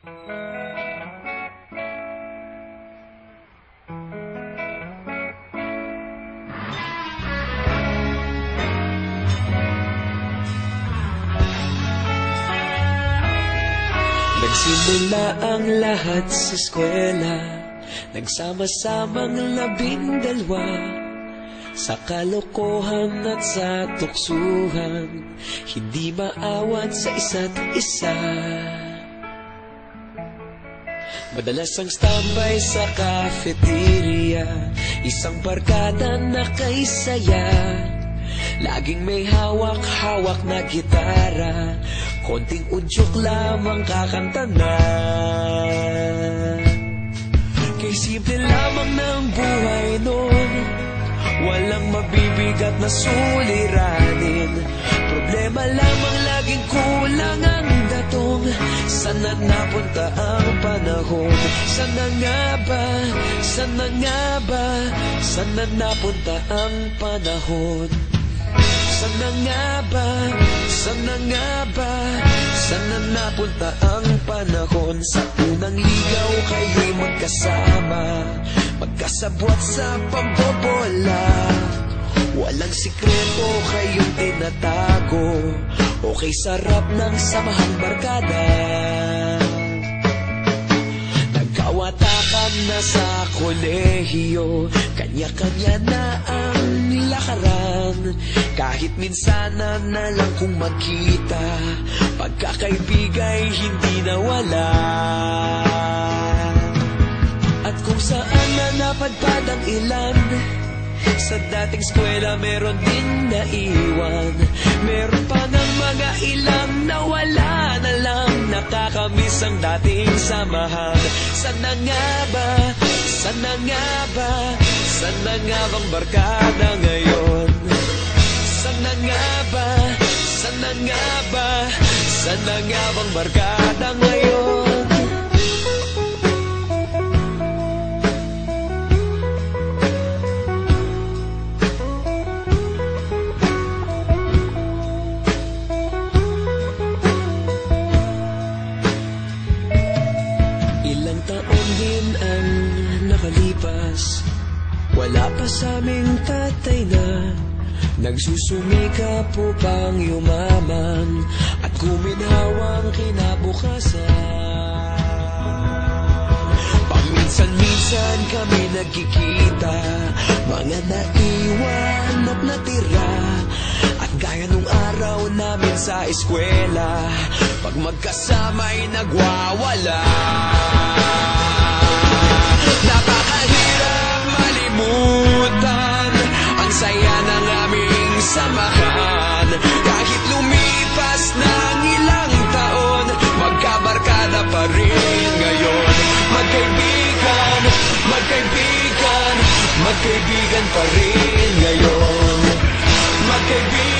Nagsimula ang lahat sa eskwela, nagsama-samang 12 sa kalokohan at sa tuksuhan, hindi maawat sa isa't isa. Madalas ang standby sa cafeteria, isang barkada na kay saya. Laging may hawak-hawak na gitara, konting udyok lamang kakanta na. Kay simple lamang ng buhay noon, walang mabibigat na suliranin. Problema lamang laging kulang ang datong. Sana napunta ang panahon? Sana nga ba? Sana nga ba? Sana napunta ang panahon? Sana nga ba? Sana nga ba? Sana napunta ang panahon? Sa unang ligaw kayo'y magkasama, magkasabwat sa pambobola. Walang sikreto kayong tinatago, okay sarap ng samahang barkada. Nagkawatakan na sa kolehiyo, kanya-kanya na ang lakaran. Kahit minsana na lang kung magkita, pagkakaibigay hindi nawala. At kung saan na napadpad ang ilan, sa dating eskwela meron din naiwan. Meron pa ng mga ilang nawala na lang, nakakamiss ang dating samahan. Sana nga ba? Sana nga ba? Sana nga bang barkada ngayon? Sana nga ba? Sana nga ba? Sana nga bang barkada ngayon? Ilang taon din ang nakalipas, wala pa sa aming tatay na nagsusumikap upang yumaman at kuminhawang kinabukasan. Paminsan-minsan kami nagkikita, mga naiwan at natira, at gaya nung araw namin sa eskwela, pag magkasama'y nagwawala. Napakahirap malimutan ang saya ng aming samahan. Kahit lumipas ng ilang taon, magkabarkada pa rin ngayon. Magkaibigan, magkaibigan, magkaibigan pa rin ngayon. Magkaibigan